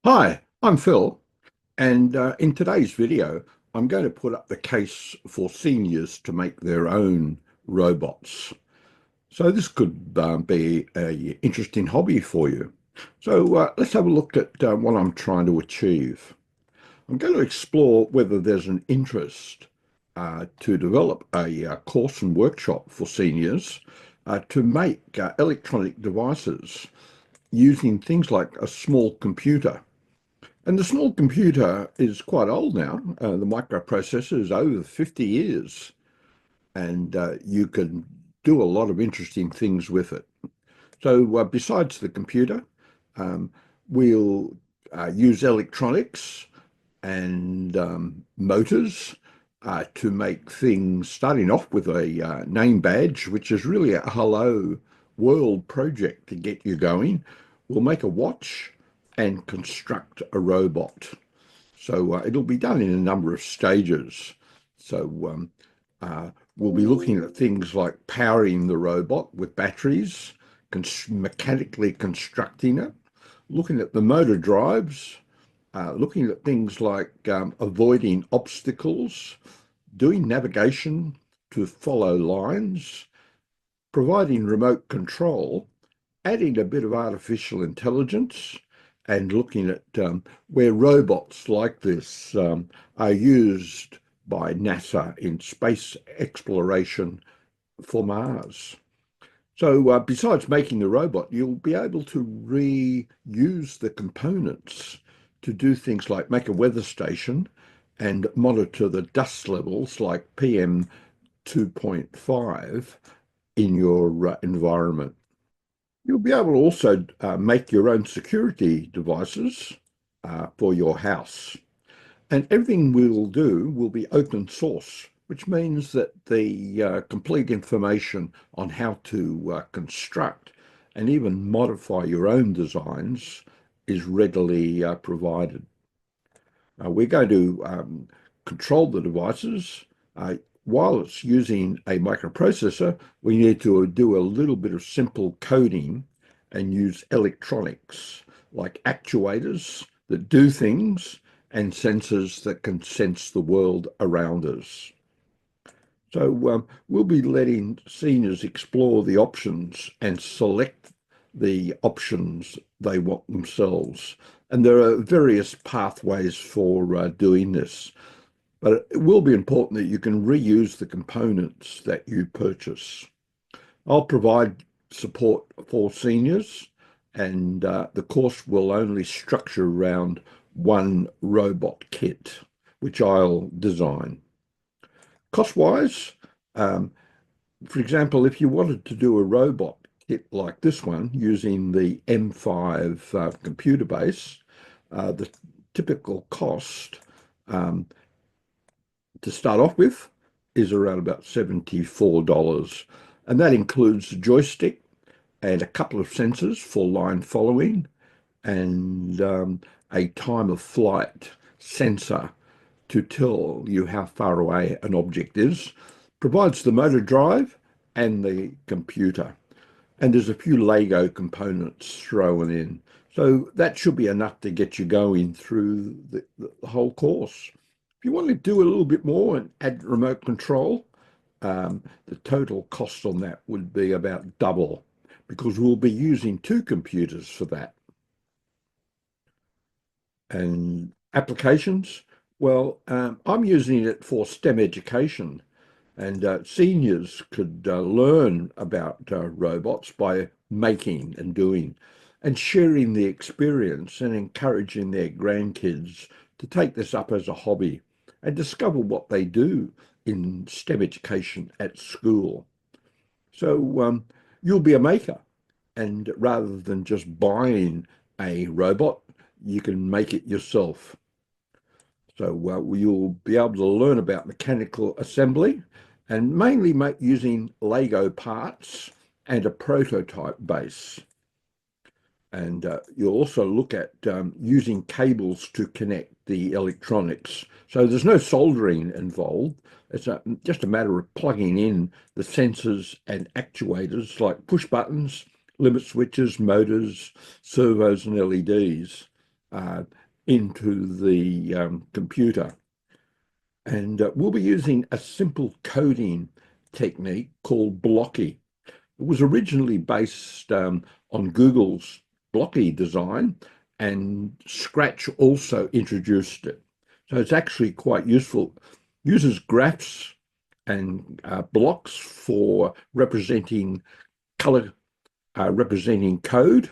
Hi, I'm Phil, and in today's video, I'm going to put up the case for seniors to make their own robots. So this could be an interesting hobby for you. So let's have a look at what I'm trying to achieve. I'm going to explore whether there's an interest to develop a course and workshop for seniors to make electronic devices using things like a small computer. And the small computer is quite old now. The microprocessor is over 50 years, and you can do a lot of interesting things with it. So besides the computer, um, we'll use electronics and motors to make things, starting off with a name badge, which is really a hello world project to get you going. We'll make a watch and construct a robot. So it'll be done in a number of stages. So we'll be looking at things like powering the robot with batteries, mechanically constructing it, looking at the motor drives, looking at things like avoiding obstacles, doing navigation to follow lines, providing remote control, adding a bit of artificial intelligence, and looking at where robots like this are used by NASA in space exploration for Mars. So besides making the robot, you'll be able to reuse the components to do things like make a weather station and monitor the dust levels like PM 2.5 in your environment. You'll be able to also make your own security devices for your house. And everything we'll do will be open source, which means that the complete information on how to construct and even modify your own designs is readily provided. We're going to control the devices. While it's using a microprocessor, we need to do a little bit of simple coding and use electronics like actuators that do things and sensors that can sense the world around us. So we'll be letting seniors explore the options and select the options they want themselves. And there are various pathways for doing this. But it will be important that you can reuse the components that you purchase. I'll provide support for seniors, and the course will only structure around one robot kit, which I'll design. Cost-wise, for example, if you wanted to do a robot kit like this one using the M5 computer base, the typical cost to start off with is around about $74. And that includes a joystick and a couple of sensors for line following and a time of flight sensor to tell you how far away an object is, provides the motor drive and the computer. And there's a few Lego components thrown in. So that should be enough to get you going through the whole course. If you want to do a little bit more and add remote control, the total cost on that would be about double because we'll be using two computers for that. And applications, well, I'm using it for STEM education, and seniors could learn about robots by making and doing and sharing the experience and encouraging their grandkids to take this up as a hobby and discover what they do in STEM education at school. So you'll be a maker, and rather than just buying a robot, you can make it yourself. So you'll be able to learn about mechanical assembly and mainly using Lego parts and a prototype base. And you'll also look at using cables to connect the electronics. So there's no soldering involved. It's just a matter of plugging in the sensors and actuators like push buttons, limit switches, motors, servos, and LEDs uh, into the computer. And we'll be using a simple coding technique called Blocky. It was originally based on Google's Blocky design, and Scratch also introduced it. So it's actually quite useful. Uses graphs and blocks for representing color, representing code,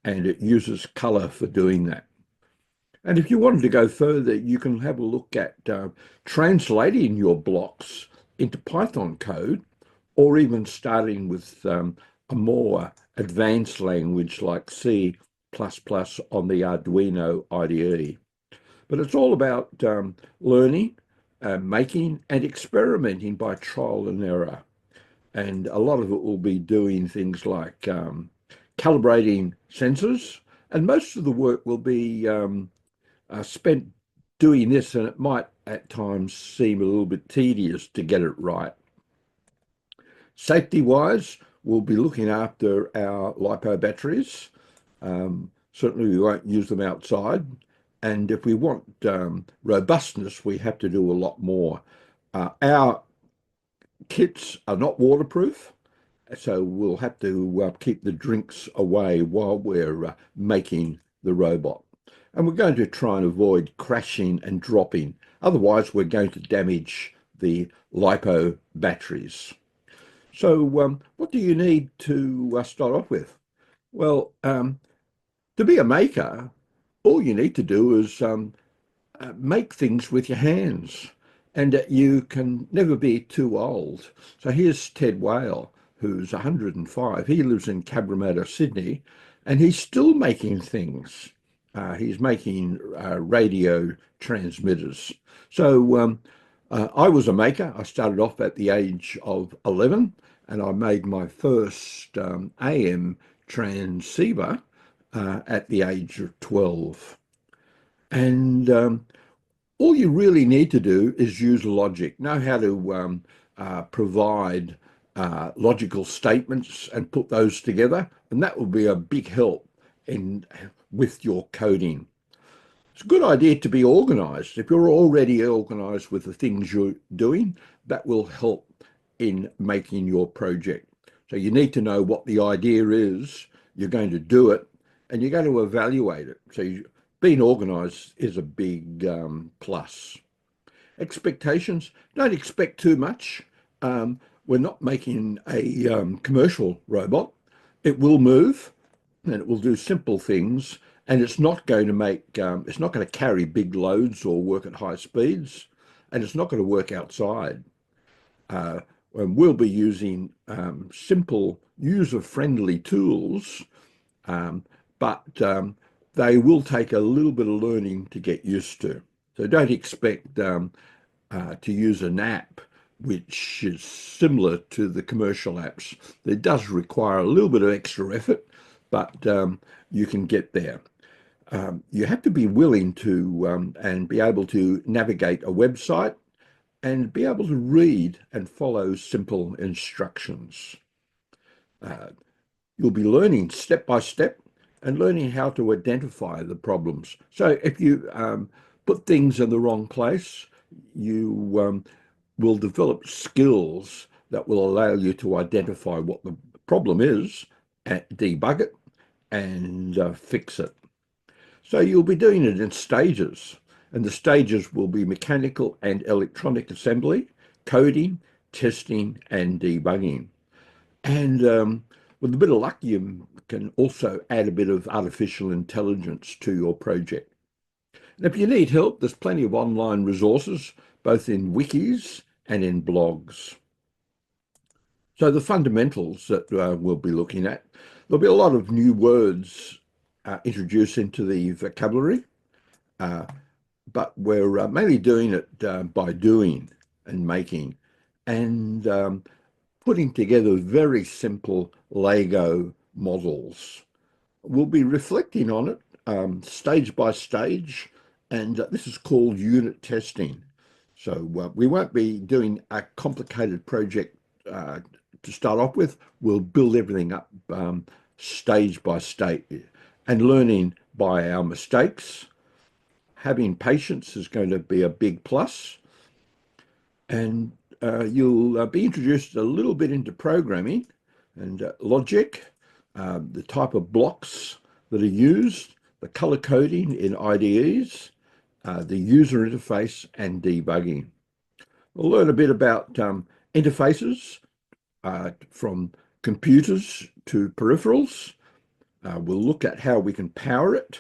and it uses color for doing that. And if you wanted to go further, you can have a look at translating your blocks into Python code, or even starting with a more advanced language like C++ on the Arduino IDE. But it's all about learning, making, and experimenting by trial and error. And a lot of it will be doing things like calibrating sensors, and most of the work will be spent doing this, and it might at times seem a little bit tedious to get it right. Safety-wise, we'll be looking after our LiPo batteries. Certainly we won't use them outside. And if we want robustness, we have to do a lot more. Our kits are not waterproof, so we'll have to keep the drinks away while we're making the robot. And we're going to try and avoid crashing and dropping. Otherwise, we're going to damage the LiPo batteries. So what do you need to start off with? Well, to be a maker, all you need to do is make things with your hands, and you can never be too old. So here's Ted Whale, who's 105. He lives in Cabramatta, Sydney, and he's still making things. He's making radio transmitters. So I was a maker. I started off at the age of 11, and I made my first AM transceiver at the age of 12. And all you really need to do is use logic, know how to provide logical statements and put those together, and that will be a big help with your coding. It's a good idea to be organized. If you're already organized with the things you're doing, that will help in making your project. So you need to know what the idea is, you're going to do it, and you're going to evaluate it. So being organized is a big plus. Expectations, don't expect too much. We're not making a commercial robot. It will move and it will do simple things, and it's not going to it's not going to carry big loads or work at high speeds, and it's not going to work outside. And we'll be using simple user-friendly tools, but they will take a little bit of learning to get used to. So don't expect to use an app which is similar to the commercial apps. It does require a little bit of extra effort, but you can get there. You have to be willing to and be able to navigate a website and be able to read and follow simple instructions. You'll be learning step by step and learning how to identify the problems. So if you put things in the wrong place, you will develop skills that will allow you to identify what the problem is, and debug it, and fix it. So you'll be doing it in stages, and the stages will be mechanical and electronic assembly, coding, testing, and debugging. And with a bit of luck, you can also add a bit of artificial intelligence to your project. And if you need help, there's plenty of online resources, both in wikis and in blogs. So the fundamentals that we'll be looking at, there'll be a lot of new words introduced into the vocabulary, but we're mainly doing it by doing and making, and putting together very simple Lego models. We'll be reflecting on it stage by stage, and this is called unit testing. So we won't be doing a complicated project to start off with. We'll build everything up stage by stage and learning by our mistakes. Having patience is going to be a big plus. And you'll be introduced a little bit into programming and logic, the type of blocks that are used, the color coding in IDEs, the user interface, and debugging. We'll learn a bit about interfaces from computers to peripherals. We'll look at how we can power it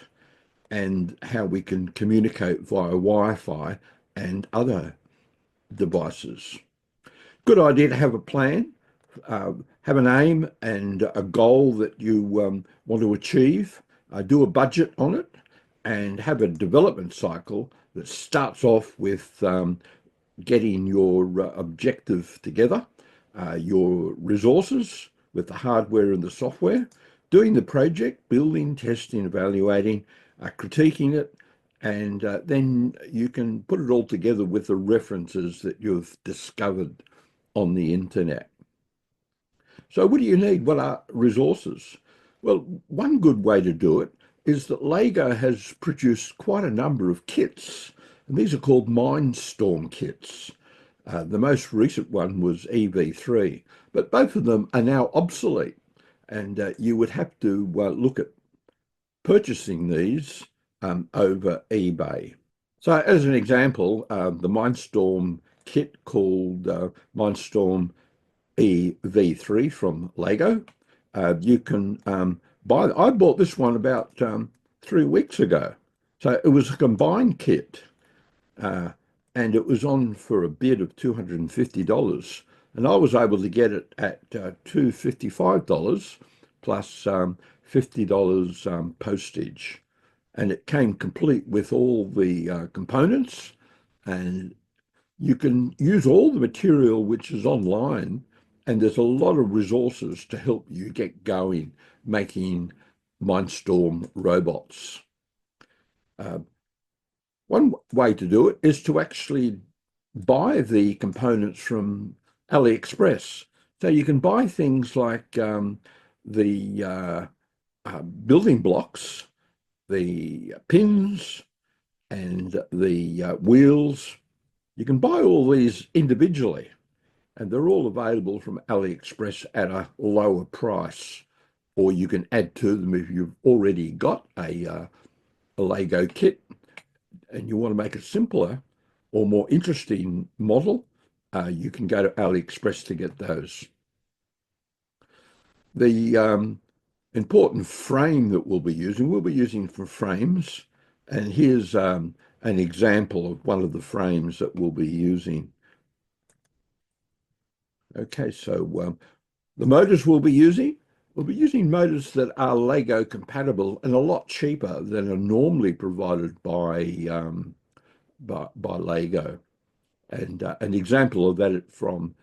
and how we can communicate via Wi-Fi and other devices. Good idea to have a plan, have an aim and a goal that you want to achieve, do a budget on it, and have a development cycle that starts off with getting your objective together, your resources with the hardware and the software, doing the project, building, testing, evaluating, critiquing it, and then you can put it all together with the references that you've discovered on the internet. So what do you need? What are resources? Well, one good way to do it is that Lego has produced quite a number of kits, and these are called Mindstorm kits. The most recent one was EV3, but both of them are now obsolete, and you would have to look at purchasing these over eBay. So as an example, the Mindstorm kit called Mindstorm EV3 from Lego, you can buy. I bought this one about 3 weeks ago. So it was a combined kit, and it was on for a bid of $250. And I was able to get it at $255 plus $50 postage. And it came complete with all the components, and you can use all the material which is online, and there's a lot of resources to help you get going making Mindstorm robots. One way to do it is to actually buy the components from Alliexpress. So you can buy things like the building blocks, the pins, and the wheels. You can buy all these individually, and they're all available from Alliexpress at a lower price. Or you can add to them if you've already got a Lego kit and you want to make a simpler or more interesting model. You can go to Alliexpress to get those. The important frame that we'll be using for frames. And here's an example of one of the frames that we'll be using. Okay, so the motors we'll be using motors that are Lego compatible and a lot cheaper than are normally provided by Lego. And an example of that from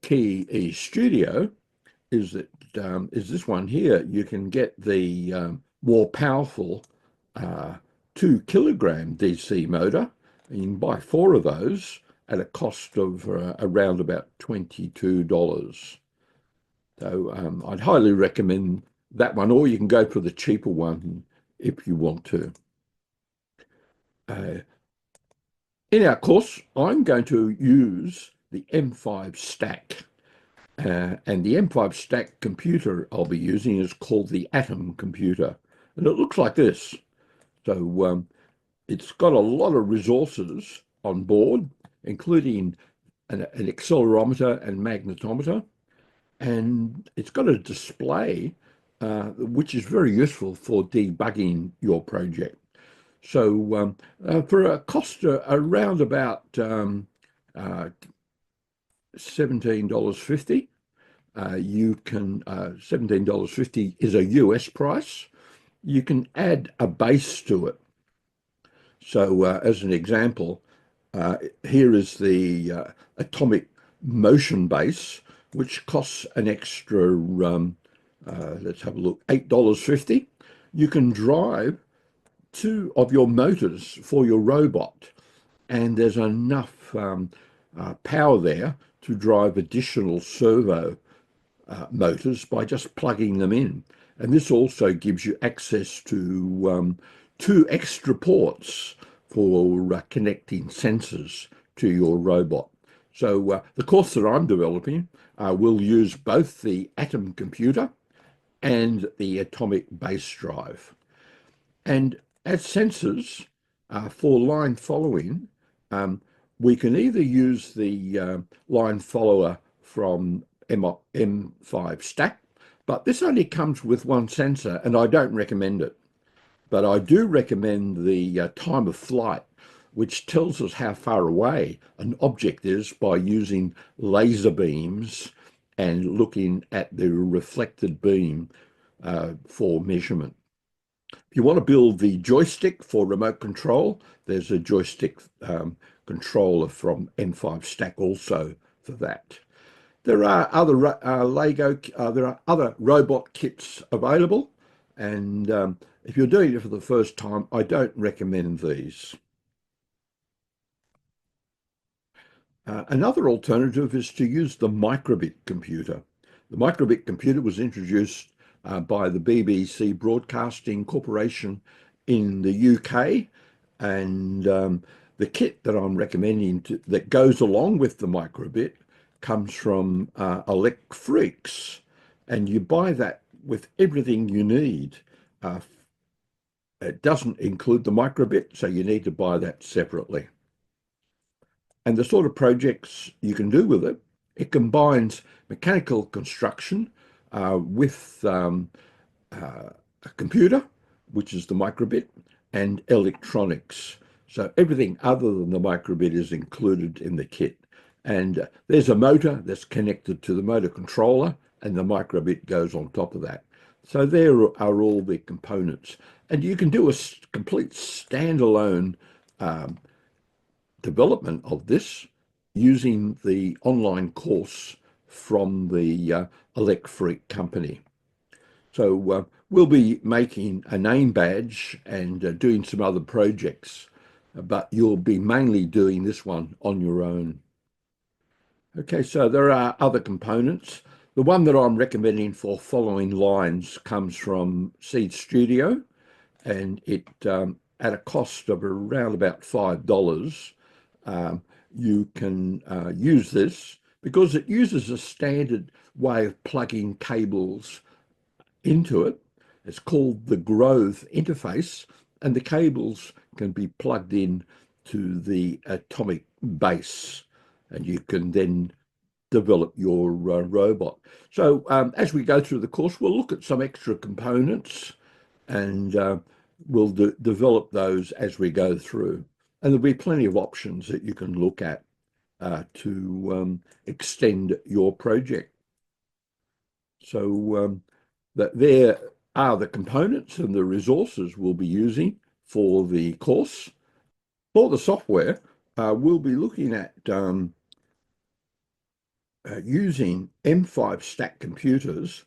Seeed Studio is that is this one here. You can get the more powerful 2 kilogram DC motor, and you can buy 4 of those at a cost of around about $22. So I'd highly recommend that one, or you can go for the cheaper one if you want to. In our course, I'm going to use the M5 stack. And the M5 stack computer I'll be using is called the Atom computer. And it looks like this. So it's got a lot of resources on board, including an accelerometer and magnetometer. And it's got a display, which is very useful for debugging your project. So for a cost around about $17.50, you can $17.50 is a US price. You can add a base to it. So as an example, here is the atomic motion base, which costs an extra, let's have a look, $8.50. You can drive 2 of your motors for your robot, and there's enough power there to drive additional servo motors by just plugging them in. And this also gives you access to 2 extra ports for connecting sensors to your robot. So the course that I'm developing will use both the atom computer and the atomic base drive. And as sensors for line following, um, we can either use the line follower from M5 stack, but this only comes with one sensor, and I don't recommend it. But I do recommend the time of flight, which tells us how far away an object is by using laser beams and looking at the reflected beam for measurement. If you want to build the joystick for remote control, there's a joystick controller from M5 Stack also for that. There are other there are other robot kits available, and if you're doing it for the first time, I don't recommend these. Another alternative is to use the microbit computer. The microbit computer was introduced by the BBC Broadcasting Corporation in the UK, and the kit that I'm recommending that goes along with the microbit comes from Elefreaks, and you buy that with everything you need. It doesn't include the microbit, so you need to buy that separately. And the sort of projects you can do with it, it combines mechanical construction with a computer, which is the microbit, and electronics. So everything other than the microbit is included in the kit. And there's a motor that's connected to the motor controller, and the microbit goes on top of that. So there are all the components. And you can do a complete standalone development of this using the online course from the ELECFREAKS company. So we'll be making a name badge and doing some other projects, but you'll be mainly doing this one on your own. Okay, so there are other components. The one that I'm recommending for following lines comes from Seeed Studio, and it at a cost of around about $5, you can use this because it uses a standard way of plugging cables into it. It's called the Grove interface, and the cables can be plugged in to the atomic base, and you can then develop your robot. So as we go through the course, we'll look at some extra components, and we'll develop those as we go through. And there'll be plenty of options that you can look at to extend your project. So that there are the components and the resources we'll be using for the course. For the software, we'll be looking at using M5 stack computers,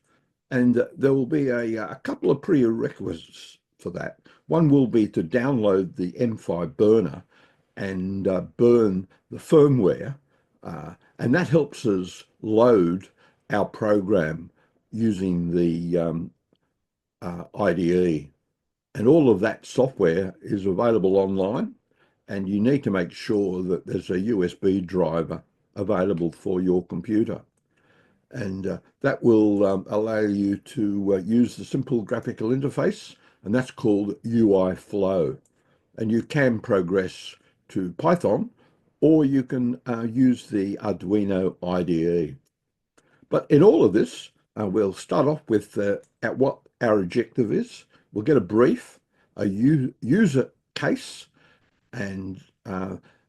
and there will be a couple of prerequisites for that. One will be to download the M5 burner and burn the firmware, and that helps us load our program using the IDE. And all of that software is available online, and you need to make sure that there's a USB driver available for your computer. And that will allow you to use the simple graphical interface, and that's called UI Flow. And you can progress to Python, or you can use the Arduino IDE. But in all of this, we'll start off with at what our objective is. We'll get a brief, a user case, and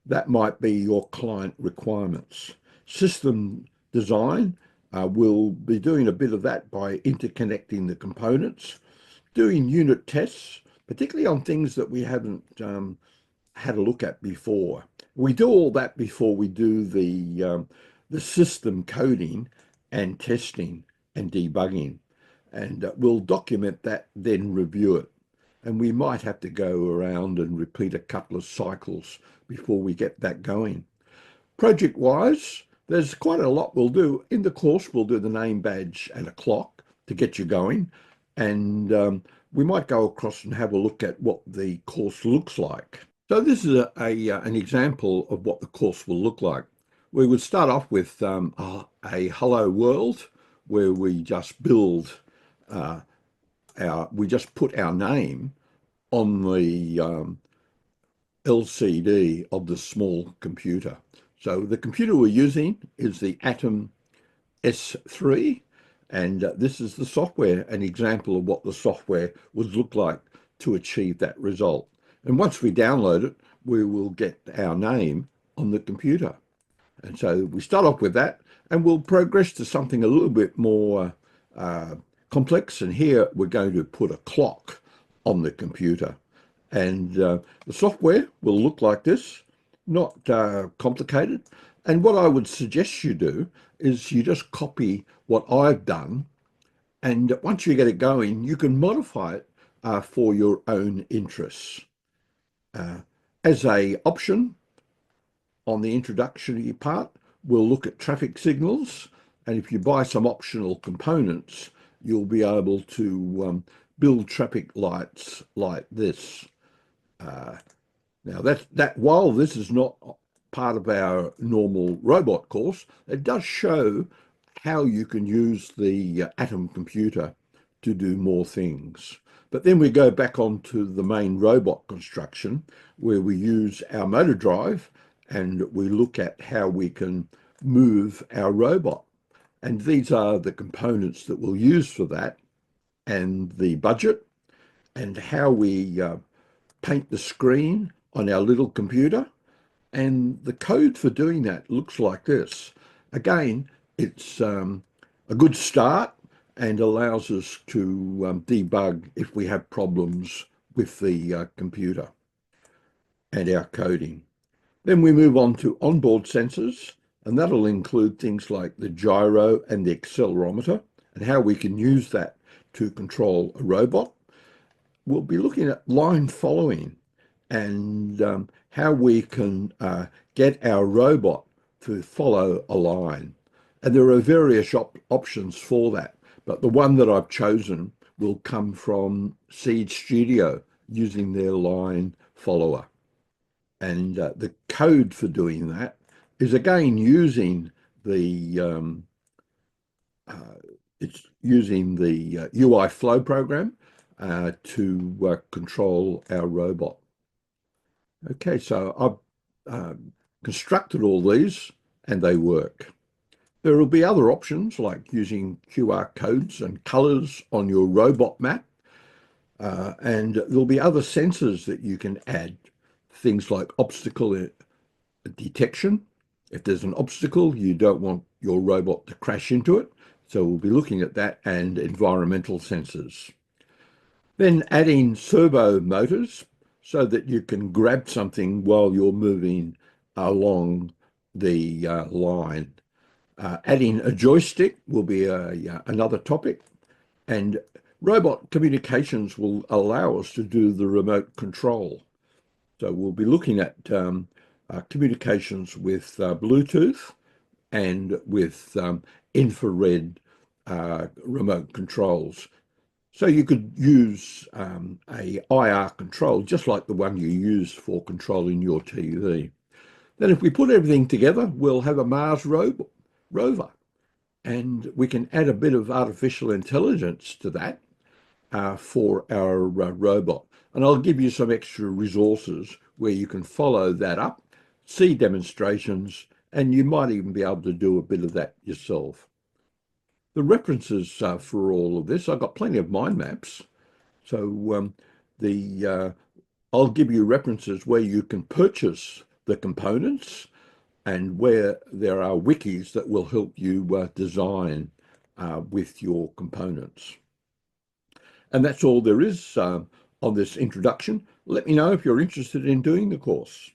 that might be your client requirements. System design, we'll be doing a bit of that by interconnecting the components, doing unit tests, particularly on things that we haven't had a look at before. We do all that before we do the system coding and testing and debugging. And we'll document that, then review it. And we might have to go around and repeat a couple of cycles before we get that going. Project-wise, there's quite a lot we'll do. In the course, we'll do the name badge and a clock to get you going. and we might go across and have a look at what the course looks like. So this is an example of what the course will look like. We would start off with a hello world where we just build we just put our name on the LCD of the small computer. So the computer we're using is the Atom S3, and this is the software, an example of what the software would look like to achieve that result. And once we download it, we will get our name on the computer. And so we start off with that, and we'll progress to something a little bit more complex. And here we're going to put a clock on the computer. And the software will look like this, not complicated. And what I would suggest you do is you just copy what I've done. And once you get it going, you can modify it for your own interests. As a option on the introductory part, we'll look at traffic signals. And if you buy some optional components, you'll be able to build traffic lights like this. Now that while this is not part of our normal robot course, it does show how you can use the Atom computer to do more things. But then we go back onto the main robot construction where we use our motor drive and we look at how we can move our robot. And these are the components that we'll use for that, and the budget, and how we paint the screen on our little computer. And the code for doing that looks like this. Again, it's a good start and allows us to debug if we have problems with the computer and our coding. Then we move on to onboard sensors, and that'll include things like the gyro and the accelerometer and how we can use that to control a robot. We'll be looking at line following and how we can get our robot to follow a line. And there are various options for that, but the one that I've chosen will come from Seeed Studio using their line follower. And the code for doing that is again using the it's using the UI flow program to control our robot. Okay, so I've constructed all these and they work. There will be other options like using QR codes and colors on your robot map. And there'll be other sensors that you can add, things like obstacle detection. If there's an obstacle, you don't want your robot to crash into it. So we'll be looking at that and environmental sensors. Then adding servo motors so that you can grab something while you're moving along the line. Adding a joystick will be another topic, and robot communications will allow us to do the remote control. So we'll be looking at communications with Bluetooth and with infrared remote controls. So you could use a IR control, just like the one you use for controlling your TV. Then if we put everything together, we'll have a Mars rover, and we can add a bit of artificial intelligence to that for our robot. And I'll give you some extra resources where you can follow that up, see demonstrations, and you might even be able to do a bit of that yourself. The references for all of this, I've got plenty of mind maps. So I'll give you references where you can purchase the components and where there are wikis that will help you design with your components. And that's all there is on this introduction. Let me know if you're interested in doing the course.